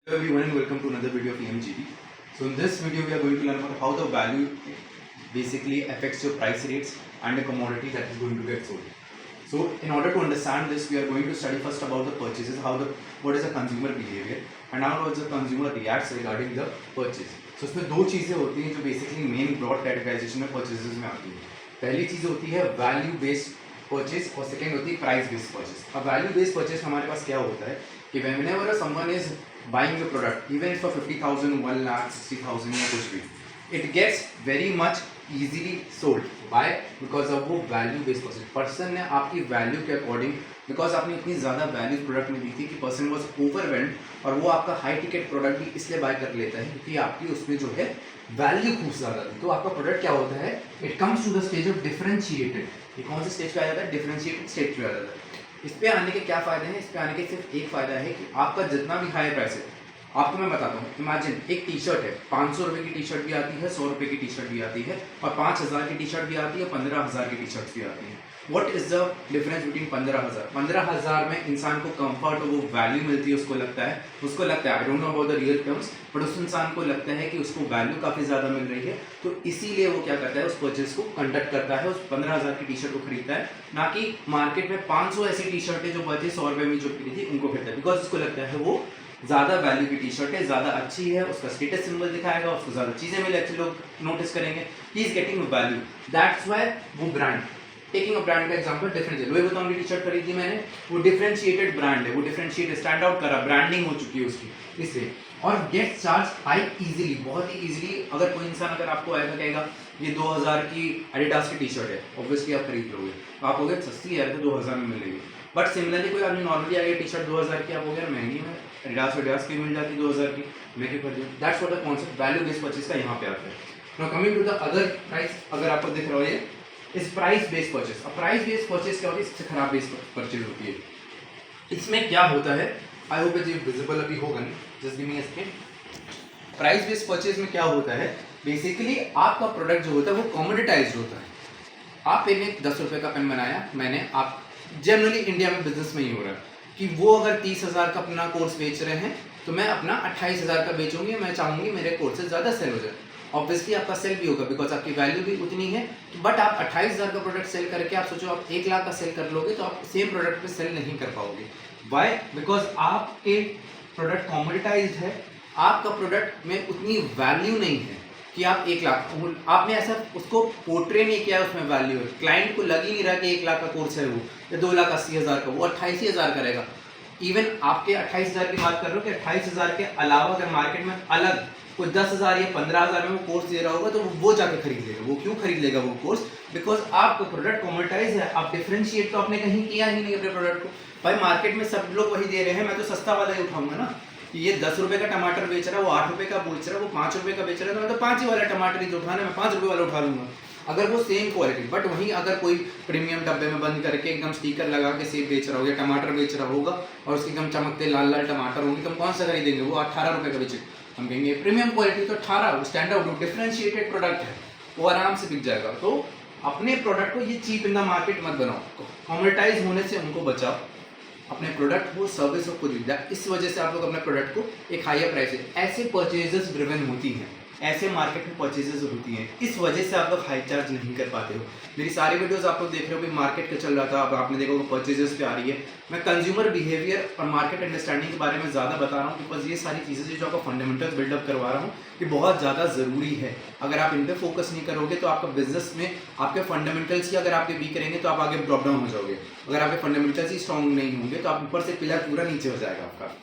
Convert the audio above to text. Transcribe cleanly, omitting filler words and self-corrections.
Hello everyone and welcome to another video of EMGB. So in this video we are going to learn about how the value basically affects your price rates and the commodity that is going to get sold. So in order to understand this, we are going to study first about the purchases, what is the consumer behavior and how does the consumer reacts regarding the purchase. So इसमें दो चीज़ें होती हैं जो basically main broad categorisation में purchases में आती है. पहली चीज़ होती है वैल्यू बेस्ड परचेज और सेकेंड होती है प्राइस बेस्ड परचेज. अब वैल्यू बेस्ड परचेज हमारे पास क्या होता है कि whenever someone is buying a product, even if for 50,000, 1 lakh, 60,000 या कुछ भी, it gets very much easily sold. Why? Because of वो value based परचेज. पर्सन ने आपकी वैल्यू के अकॉर्डिंग, बिकॉज आपने इतनी ज़्यादा वैल्यू प्रोडक्ट में दी थी कि पर्सन वॉज ओवरवेल्ड और वो आपका हाई टिकट प्रोडक्ट भी इसलिए बाय कर लेता है क्योंकि आपकी उसमें जो है वैल्यू खूब ज़्यादा थी. तो आपका प्रोडक्ट क्या होता है, it comes to the stage of differentiated. ये कौन से स्टेज पे आ जाता है, डिफरेंशिएटेड स्टेज पे आ जाता है. इस पे आने के क्या फ़ायदे हैं, इस पे आने के सिर्फ एक फ़ायदा है कि आपका जितना भी हाई प्राइस है, आपको मैं बताता हूँ. इमेजिन एक टी शर्ट है, 500 रुपये की टी शर्ट भी आती है, 100 रुपये की टी शर्ट भी आती है और 5,000 की टी शर्ट भी आती है, 15,000 की टी शर्ट भी आती है. What is the difference between 15,000 में इंसान को कंफर्ट और वो वैल्यू मिलती है, उसको लगता है I don't know about the real terms, but उस इंसान को लगता है कि उसको वैल्यू काफ़ी ज़्यादा मिल रही है. तो इसीलिए वो क्या करता है, उस परचेज को कंडक्ट करता है, उस 15,000 की टी शर्ट को खरीदता है, ना कि मार्केट में 500 ऐसी टी शर्टें जो बचे 100 रुपये में जो खरीदी थी उनको खरीदता है. बिकॉज उसको लगता है वो ज़्यादा वैल्यू की टी शर्ट है, ज़्यादा अच्छी है, उसका स्टेटस सिंबल दिखाएगा, उसको ज़्यादा चीज़ें मिले, अच्छे लोग नोटिस करेंगे, he is getting value. That's why वो ब्रांड, टेकिंग अ ब्रांड का एग्जांपल डिफरेंशिएट, लुई वुइटन की टी शर्ट खरीदी मैंने, वो डिफरेंशिएटेड ब्रांड है, वो डिफरेंशिएट स्टैंड आउट करा, ब्रांडिंग हो चुकी है उसकी, इसलिए. और गेट चार्ज हाई इजीली, बहुत ही इजीली. अगर कोई इंसान अगर आपको आएगा कहेगा ये 2,000 की एडिडास की टी शर्ट है, ऑब्वियसली आप खरीद लोगे, आप हो गए सस्ती है तो 2,000 में मिलेगी. बट सिमिलरली कोई आदमी नॉर्मली आएगा टी शर्ट 2,000 की, आप हो गया महंगी में एडिडास की मिल जाती 2,000 की, मैं क्या कर दूँ. That's what the concept value based purchase का यहाँ पे आता है. Now coming to the other price, अगर आपको दिख रहा हो ये इस प्राइस बेस्ड परचेज. अब प्राइस बेस्ड परचेज क्या होती है, सबसे खराब बेस्ड परचेज होती है. इसमें क्या होता है, आई होप ये विजिबल अभी होगा नहीं, just give me a second. Price based purchase में क्या होता है, बेसिकली आपका प्रोडक्ट जो होता है वो कॉमोडिटाइज्ड होता है. आपने 10 रुपये का पेन बनाया, मैंने, आप जनरली इंडिया में बिजनेस में ही हो रहा है कि वो अगर 30,000 का अपना कोर्स बेच रहे हैं तो मैं अपना 28,000 का बेचूंगी, मैं चाहूँगी मेरे कोर्स से ज़्यादा सेल हो जाए. ऑब्वियसली आपका सेल भी होगा बिकॉज आपकी वैल्यू भी उतनी है, बट आप 28,000 का प्रोडक्ट सेल करके आप सोचो आप 1 लाख का सेल कर लोगे तो आप सेम प्रोडक्ट पे सेल नहीं कर पाओगे. वाई? बिकॉज आपके प्रोडक्ट कॉमोडिटाइज्ड है, आपका प्रोडक्ट में उतनी वैल्यू नहीं है कि आप 1 लाख, आपने ऐसा उसको पोर्ट्रे नहीं किया, उसमें वैल्यू है. क्लाइंट को लग ही नहीं रहा कि 1 लाख का कोर्स है वो, या 2,80,000 का, वो 28,000 करेगा. इवन आपके 28,000 की बात कर रहे हो कि 28,000 के अलावा अगर मार्केट में अलग कोई 10,000 या 15,000 में वो कोर्स दे रहा होगा तो वो जाके खरीद लेगा. वो क्यों खरीद लेगा वो कोर्स, बिकॉज आपका प्रोडक्ट कॉमोडिटाइज है, आप डिफरेंशिएट तो आपने कहीं किया ही नहीं अपने प्रोडक्ट को. भाई मार्केट में सब लोग वही दे रहे हैं, मैं तो सस्ता वाला ही उठाऊंगा ना. ये 10 रुपये का टमाटर बेच रहा है, वो 8 रुपये का बेच रहा है, वो 5 रुपये का बेच रहा है, तो मैं तो 5 ही वाला टमाटर ही तो उठाना है, मैं 5 रुपये वाला उठा लूंगा अगर वो सेम क्वालिटी. बट वहीं अगर कोई प्रीमियम डब्बे में बंद करके एकदम स्टिकर लगा के सेब बेच रहा होगा, टमाटर बेच रहा होगा और उसके एकदम चमकते लाल लाल टमाटर होंगे, तो हम कौन सा खरीदेंगे, वो 18 रुपये का बेचे. हम कहेंगे प्रीमियम क्वालिटी तो 18, स्टैंड आउट डिफरेंशिएटेड प्रोडक्ट है, वो आराम से बिक जाएगा. तो अपने प्रोडक्ट को ये चीप इन द मार्केट मत बनाओ, कॉमोडिटाइज होने से उनको बचाओ. अपने प्रोडक्ट को, सर्विस को खरीदा, इस वजह से आप लोग अपने प्रोडक्ट को एक हायर प्राइस है. ऐसे परचेजेस ड्रिवन होती हैं, ऐसे मार्केट में परचेजेस होती हैं, इस वजह से आप लोग हाई चार्ज नहीं कर पाते हो. मेरी सारी वीडियोस आप लोग देख रहे हो, मार्केट का चल रहा था, अब आपने देखा होगा परचेजेस पे आ रही है. मैं कंज्यूमर बिहेवियर और मार्केट अंडरस्टैंडिंग के बारे में ज़्यादा बता रहा हूँ बिकॉज ये सारी चीज़ें जो आपका फंडामेंटल्स बिल्डअप करवा रहा हूँ ये बहुत ज़्यादा ज़रूरी है. अगर आप इन पर फोकस नहीं करोगे तो आपका बिजनेस में आपके फंडामेंटल्स ही अगर आपके वीक रहेंगे तो आप आगे ड्रॉप डाउन हो जाओगे. अगर आपके फंडामेंटल्स ही स्ट्रॉन्ग नहीं होंगे तो आप ऊपर से पिलर पूरा नीचे हो जाएगा आपका.